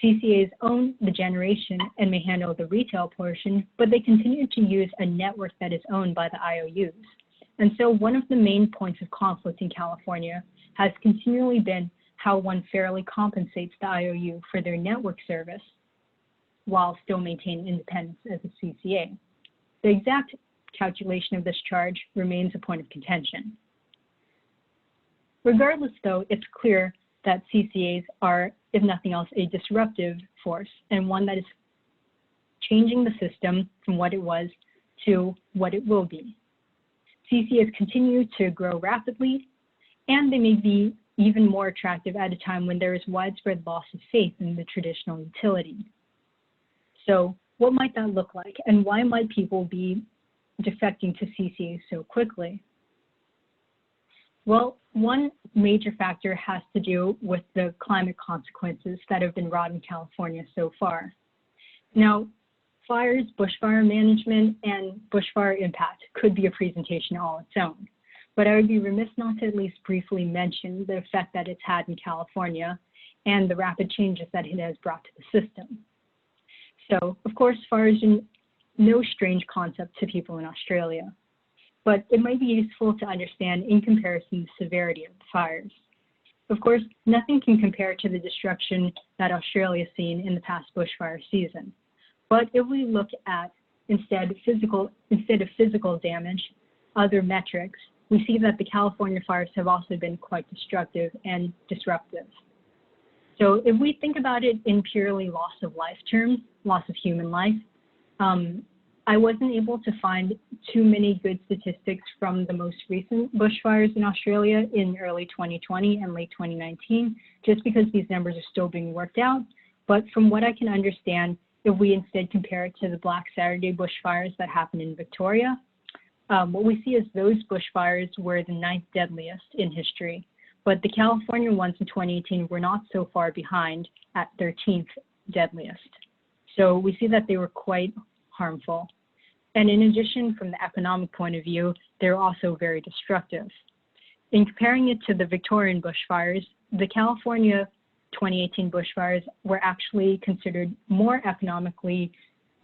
CCAs own the generation and may handle the retail portion, but they continue to use a network that is owned by the IOUs. And so one of the main points of conflict in California has continually been how one fairly compensates the IOU for their network service while still maintaining independence as a CCA. The exact calculation of this charge remains a point of contention. Regardless, though, it's clear that CCAs are, if nothing else, a disruptive force and one that is changing the system from what it was to what it will be. CCAs continue to grow rapidly, and they may be even more attractive at a time when there is widespread loss of faith in the traditional utility. So what might that look like, and why might people be defecting to CCAs so quickly? Well, one major factor has to do with the climate consequences that have been wrought in California so far. Now, fires, bushfire management, and bushfire impact could be a presentation all its own, but I would be remiss not to at least briefly mention the effect that it's had in California and the rapid changes that it has brought to the system. So, of course, fires are no strange concept to people in Australia, but it might be useful to understand in comparison the severity of the fires. Of course, nothing can compare to the destruction that Australia has seen in the past bushfire season. But if we look at instead of physical damage, other metrics, we see that the California fires have also been quite destructive and disruptive. So if we think about it in purely loss of life terms, loss of human life, I wasn't able to find too many good statistics from the most recent bushfires in Australia in early 2020 and late 2019, just because these numbers are still being worked out. But from what I can understand, if we instead compare it to the Black Saturday bushfires that happened in Victoria, what we see is those bushfires were the 9th deadliest in history. But the California ones in 2018 were not so far behind at 13th deadliest. So we see that they were quite harmful. And in addition, from the economic point of view, they're also very destructive. In comparing it to the Victorian bushfires, the California 2018 bushfires were actually considered more economically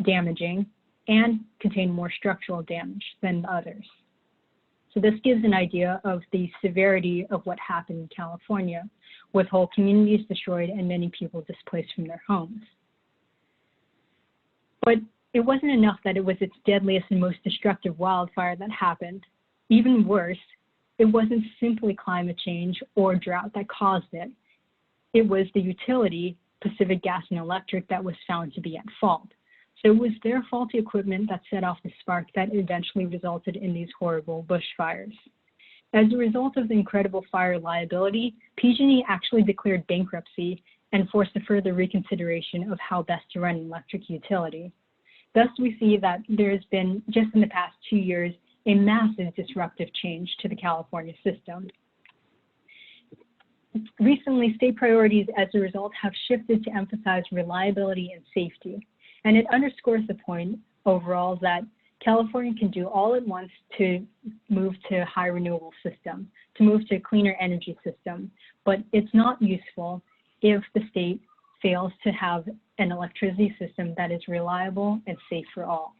damaging and contained more structural damage than the others. So this gives an idea of the severity of what happened in California, with whole communities destroyed and many people displaced from their homes. But it wasn't enough that it was its deadliest and most destructive wildfire that happened. Even worse, it wasn't simply climate change or drought that caused it. It was the utility, Pacific Gas and Electric, that was found to be at fault. So it was their faulty equipment that set off the spark that eventually resulted in these horrible bushfires. As a result of the incredible fire liability, PG&E actually declared bankruptcy and forced a further reconsideration of how best to run an electric utility. Thus, we see that there has been, just in the past 2 years, a massive disruptive change to the California system. Recently, state priorities as a result have shifted to emphasize reliability and safety. And it underscores the point overall that California can do all at once to move to a high renewable system, to move to a cleaner energy system, but it's not useful if the state fails to have an electricity system that is reliable and safe for all.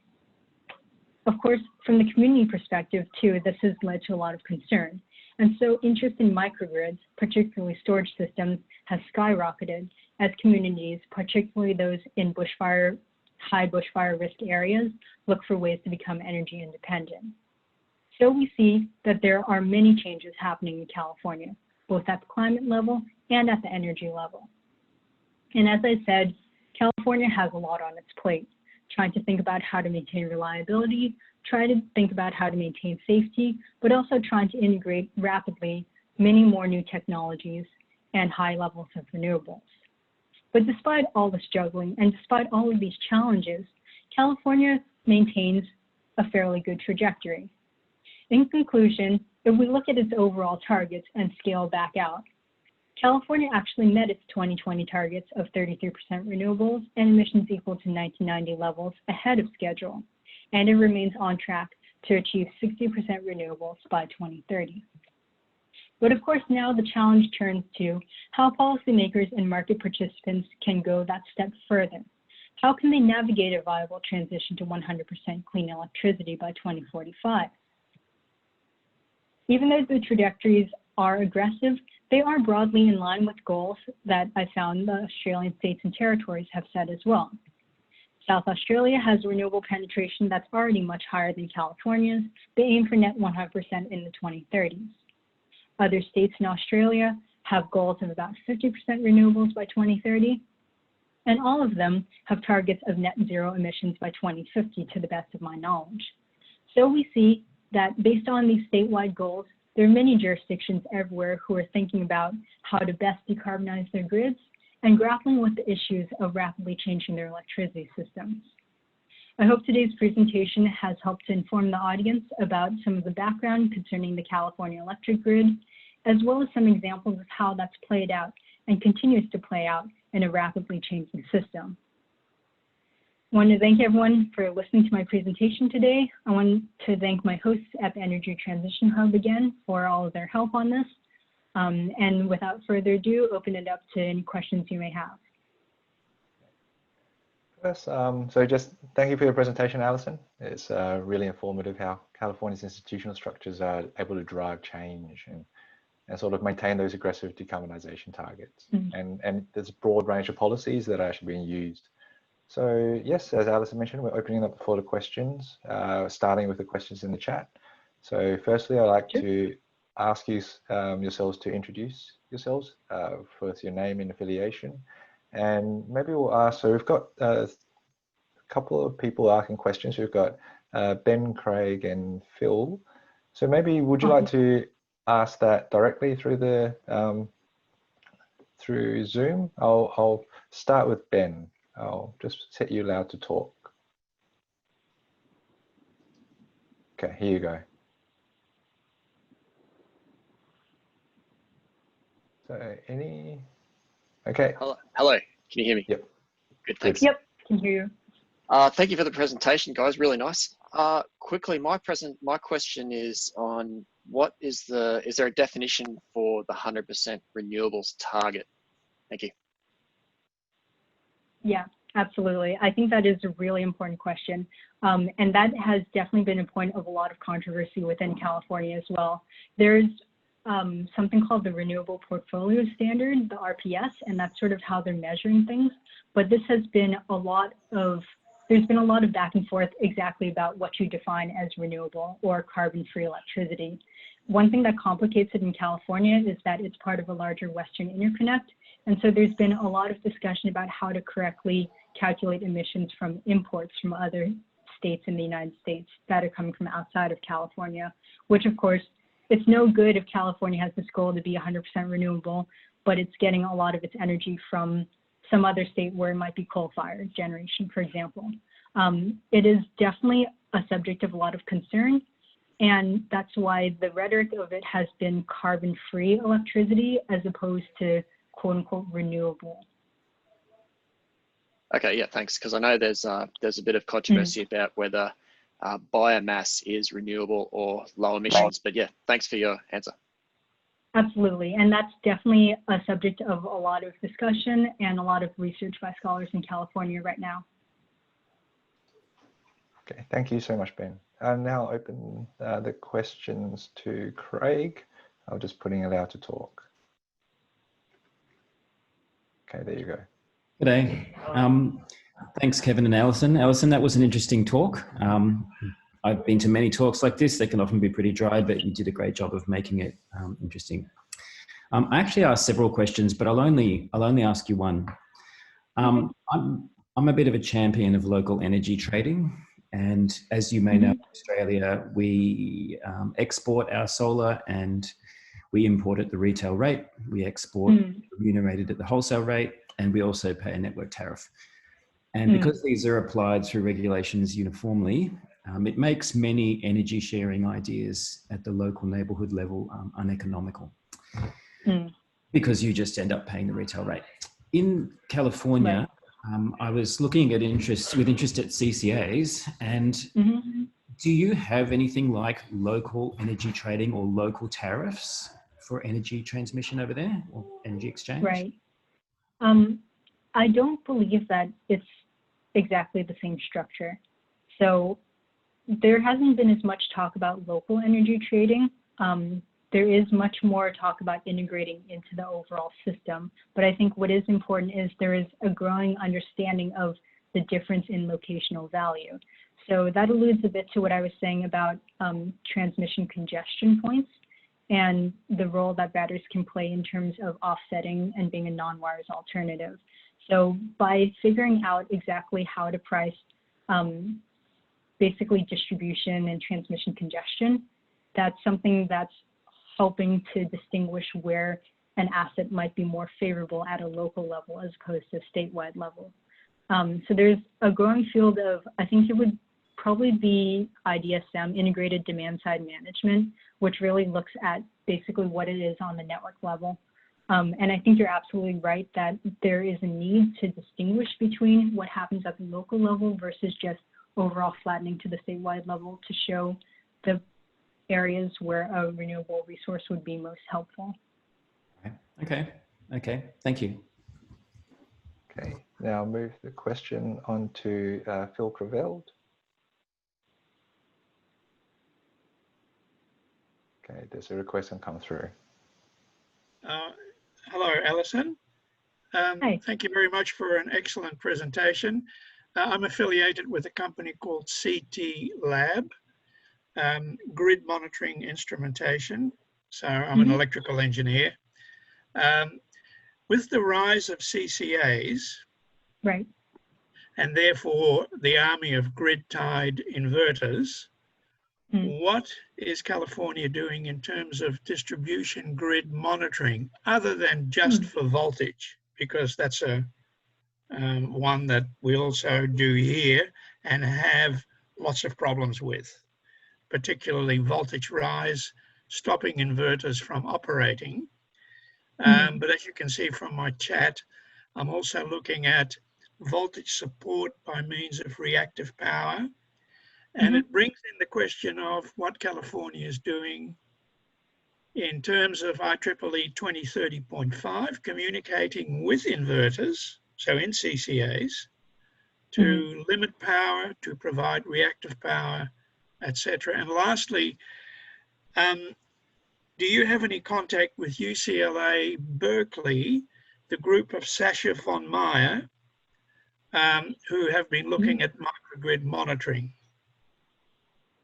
Of course, from the community perspective too, this has led to a lot of concern. And so interest in microgrids, particularly storage systems, has skyrocketed as communities, particularly those in high bushfire risk areas, look for ways to become energy independent. So we see that there are many changes happening in California, both at the climate level and at the energy level. And as I said, California has a lot on its plate, trying to think about how to maintain reliability, trying to think about how to maintain safety, but also trying to integrate rapidly many more new technologies and high levels of renewables. But despite all this juggling and despite all of these challenges, California maintains a fairly good trajectory. In conclusion, if we look at its overall targets and scale back out, California actually met its 2020 targets of 33% renewables and emissions equal to 1990 levels ahead of schedule, and it remains on track to achieve 60% renewables by 2030. But of course, now the challenge turns to how policymakers and market participants can go that step further. How can they navigate a viable transition to 100% clean electricity by 2045? Even though the trajectories are aggressive, they are broadly in line with goals that I found the Australian states and territories have set as well. South Australia has renewable penetration that's already much higher than California's. They aim for net 100% in the 2030s. Other states in Australia have goals of about 50% renewables by 2030, and all of them have targets of net zero emissions by 2050 to the best of my knowledge. So we see that based on these statewide goals, there are many jurisdictions everywhere who are thinking about how to best decarbonize their grids and grappling with the issues of rapidly changing their electricity systems. I hope today's presentation has helped to inform the audience about some of the background concerning the California electric grid, as well as some examples of how that's played out and continues to play out in a rapidly changing system. I want to thank everyone for listening to my presentation today. I want to thank my hosts at the Energy Transition Hub again for all of their help on this. And without further ado, open it up to any questions you may have. Yes, so just thank you for your presentation, Alison. It's really informative how California's institutional structures are able to drive change and sort of maintain those aggressive decarbonization targets. Mm-hmm. And there's a broad range of policies that are actually being used. So yes, as Alison mentioned, we're opening up the floor to questions, starting with the questions in the chat. So firstly, I'd like to ask you yourselves to introduce yourselves with your name and affiliation. And maybe we'll ask, so we've got couple of people asking questions. We've got Ben, Craig, and Phil. So maybe would you like to ask that directly through the through Zoom? I'll start with Ben. I'll just set you allowed to talk. Okay, here you go. So any, okay. Hello, can you hear me? Yep. Good, thanks. Yep, can hear you. Thank you for the presentation, guys, really nice. Quickly, my question is on is there a definition for the 100% renewables target? Thank you. Yeah, absolutely. I think that is a really important question. And that has definitely been a point of a lot of controversy within California as well. There's something called the Renewable Portfolio Standard, the RPS, and that's sort of how they're measuring things. But this has been there's been a lot of back and forth exactly about what you define as renewable or carbon-free electricity. One thing that complicates it in California is that it's part of a larger Western interconnect. And so there's been a lot of discussion about how to correctly calculate emissions from imports from other states in the United States that are coming from outside of California, which of course, it's no good if California has this goal to be 100% renewable, but it's getting a lot of its energy from some other state where it might be coal-fired generation, for example. It is definitely a subject of a lot of concern, and that's why the rhetoric of it has been carbon-free electricity as opposed to quote-unquote renewable. Okay, yeah, thanks. Because I know there's a bit of controversy about whether biomass is renewable or low emissions, but yeah, thanks for your answer. Absolutely, and that's definitely a subject of a lot of discussion and a lot of research by scholars in California right now. Okay, thank you so much, Ben. I'll now open the questions to Craig. I'm just putting it out to talk. Okay, there you go. Good day. Thanks, Kevin and Alison. Alison, that was an interesting talk. I've been to many talks like this. They can often be pretty dry, but you did a great job of making it interesting. I actually asked several questions, but I'll only ask you one. I'm a bit of a champion of local energy trading. And as you may know, in Australia, we export our solar and we import at the retail rate. We export remunerated at the wholesale rate, and we also pay a network tariff. And because these are applied through regulations uniformly, it makes many energy sharing ideas at the local neighbourhood level uneconomical because you just end up paying the retail rate. In California, I was looking at with interest at CCAs, and do you have anything like local energy trading or local tariffs for energy transmission over there, or energy exchange? Right. I don't believe that it's exactly the same structure. So there hasn't been as much talk about local energy trading. There is much more talk about integrating into the overall system. But I think what is important is there is a growing understanding of the difference in locational value. So that alludes a bit to what I was saying about transmission congestion points and the role that batteries can play in terms of offsetting and being a non-wires alternative. So by figuring out exactly how to price basically distribution and transmission congestion, that's something that's helping to distinguish where an asset might be more favorable at a local level as opposed to a statewide level. So there's a growing field of, I think it would probably be IDSM, Integrated Demand Side Management, which really looks at basically what it is on the network level. And I think you're absolutely right that there is a need to distinguish between what happens at the local level versus just overall flattening to the statewide level to show the areas where a renewable resource would be most helpful. Okay, thank you. Okay, now move the question on to Phil Creveld. Okay, there's a request and come through. Hello, Alison. Hi. Thank you very much for an excellent presentation. I'm affiliated with a company called CT Lab, Grid Monitoring Instrumentation. So I'm an electrical engineer. With the rise of CCAs, right, and therefore the army of grid-tied inverters. What is California doing in terms of distribution grid monitoring, other than just for voltage? Because that's a one that we also do here and have lots of problems with, particularly voltage rise, stopping inverters from operating. But as you can see from my chat, I'm also looking at voltage support by means of reactive power. And it brings in the question of what California is doing in terms of IEEE 2030.5, communicating with inverters, so in CCAs, to limit power, to provide reactive power, etc. And lastly, do you have any contact with UCLA Berkeley, the group of Sasha von Meyer, who have been looking at microgrid monitoring?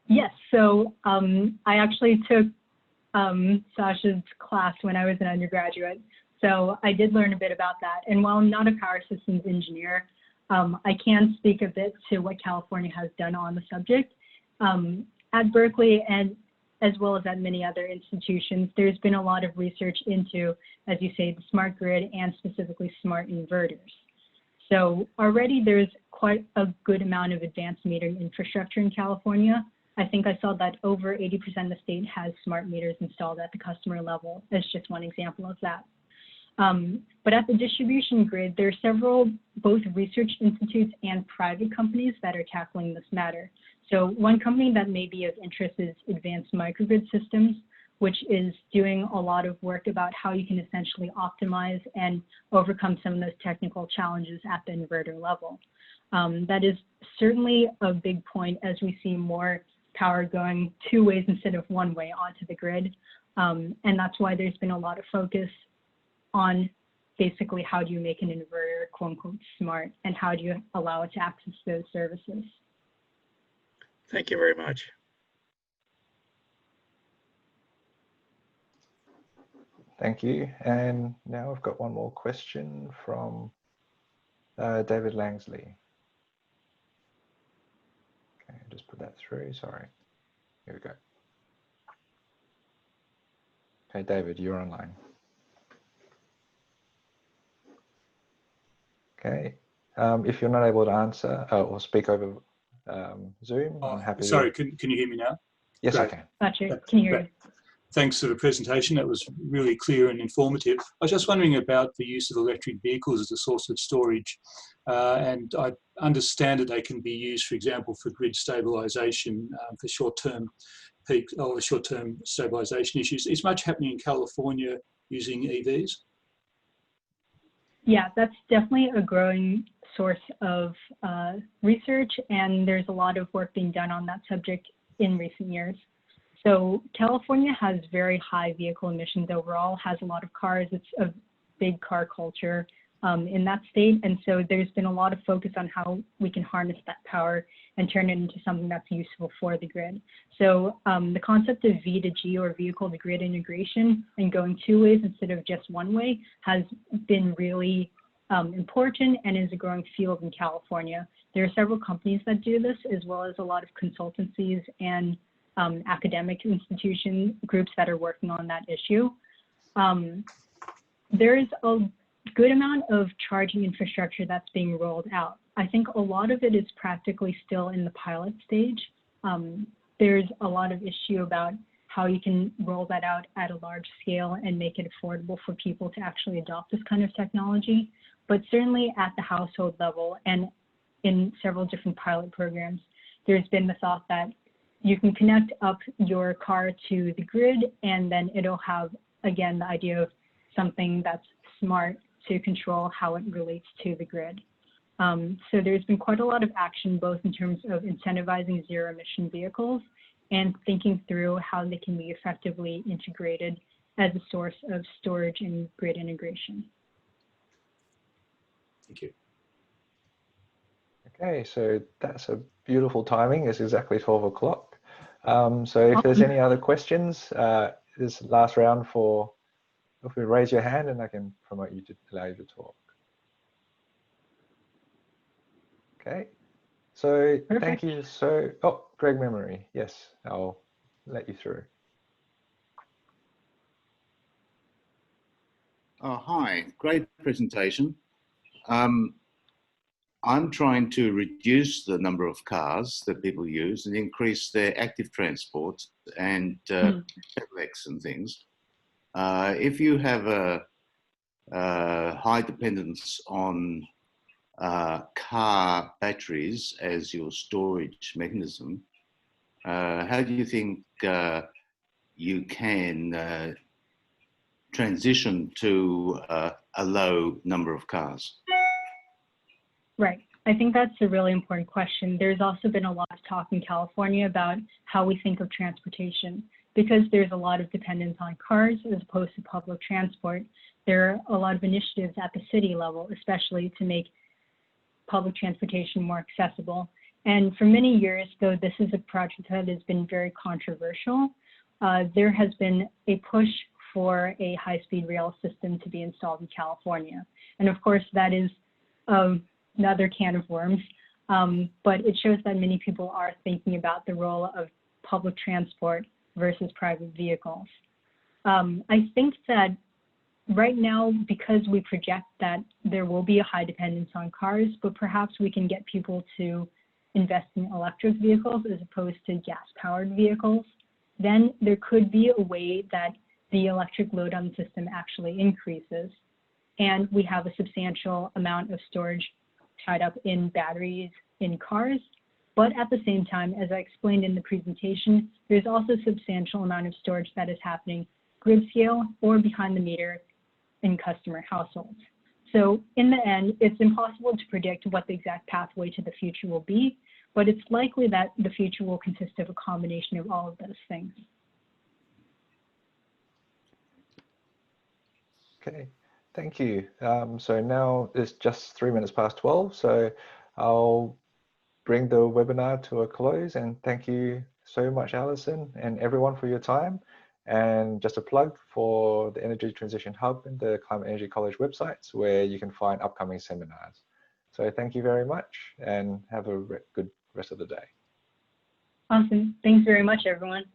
Yes, so I actually took Sasha's class when I was an undergraduate, so I did learn a bit about that. And while I'm not a power systems engineer, I can speak a bit to what California has done on the subject. At Berkeley, and as well as at many other institutions, there's been a lot of research into, as you say, the smart grid and specifically smart inverters. So already there's quite a good amount of advanced metering infrastructure in California. I think I saw that over 80% of the state has smart meters installed at the customer level. That's just one example of that. But at the distribution grid, there are several, both research institutes and private companies that are tackling this matter. So one company that may be of interest is Advanced Microgrid Systems, which is doing a lot of work about how you can essentially optimize and overcome some of those technical challenges at the inverter level. That is certainly a big point as we see more power going two ways instead of one way onto the grid. And that's why there's been a lot of focus on basically how do you make an inverter quote unquote smart and how do you allow it to access those services. Thank you very much. Thank you. And now I've got one more question from David Langsley. Okay, just put that through, sorry. Here we go. Okay, David, you're online. Okay, if you're not able to answer or speak over Zoom, I'm happy to... Sorry, can you hear me now? Yes, Great. I can. Gotcha, can you hear you? Thanks for the presentation. That was really clear and informative. I was just wondering about the use of electric vehicles as a source of storage. And I understand that they can be used, for example, for grid stabilization for short-term peak or short-term stabilization issues. Is much happening in California using EVs? Yeah, that's definitely a growing source of research, and there's a lot of work being done on that subject in recent years. So California has very high vehicle emissions overall, has a lot of cars. It's a big car culture in that state. And so there's been a lot of focus on how we can harness that power and turn it into something that's useful for the grid. So the concept of V2G or vehicle to grid integration and going two ways instead of just one way has been really important and is a growing field in California. There are several companies that do this, as well as a lot of consultancies and academic institution groups that are working on that issue. There's a good amount of charging infrastructure that's being rolled out. I think a lot of it is practically still in the pilot stage. There's a lot of issue about how you can roll that out at a large scale and make it affordable for people to actually adopt this kind of technology. But certainly at the household level and in several different pilot programs, there's been the thought that you can connect up your car to the grid and then it'll have, again, the idea of something that's smart to control how it relates to the grid. So there's been quite a lot of action, both in terms of incentivizing zero emission vehicles and thinking through how they can be effectively integrated as a source of storage and grid integration. Thank you. Okay, so that's a beautiful timing. It's exactly 12 o'clock. So if there's any other questions, this last round for, if you raise your hand and I can promote you to allow you to talk. Okay. So Perfect. thank you. So, oh, Greg Memory. Yes, I'll let you through. Oh, hi, great presentation. I'm trying to reduce the number of cars that people use and increase their active transport and pedelecs and things. If you have a high dependence on car batteries as your storage mechanism, how do you think you can transition to a low number of cars? Right. I think that's a really important question. There's also been a lot of talk in California about how we think of transportation. Because there's a lot of dependence on cars as opposed to public transport, there are a lot of initiatives at the city level, especially to make public transportation more accessible. And for many years, though this is a project that has been very controversial, there has been a push for a high-speed rail system to be installed in California. And of course, that is another can of worms, but it shows that many people are thinking about the role of public transport versus private vehicles. I think that right now, because we project that there will be a high dependence on cars, but perhaps we can get people to invest in electric vehicles as opposed to gas-powered vehicles, then there could be a way that the electric load on the system actually increases. And we have a substantial amount of storage tied up in batteries in cars. But at the same time, as I explained in the presentation, there's also a substantial amount of storage that is happening grid scale or behind the meter in customer households. So in the end, it's impossible to predict what the exact pathway to the future will be, but it's likely that the future will consist of a combination of all of those things. Okay, thank you. So now it's just 3 minutes past 12, so I'll bring the webinar to a close, and thank you so much, Alison, and everyone for your time. And just a plug for the Energy Transition Hub and the Climate Energy College websites, where you can find upcoming seminars. So thank you very much, and have a good rest of the day. Awesome. Thanks very much, everyone.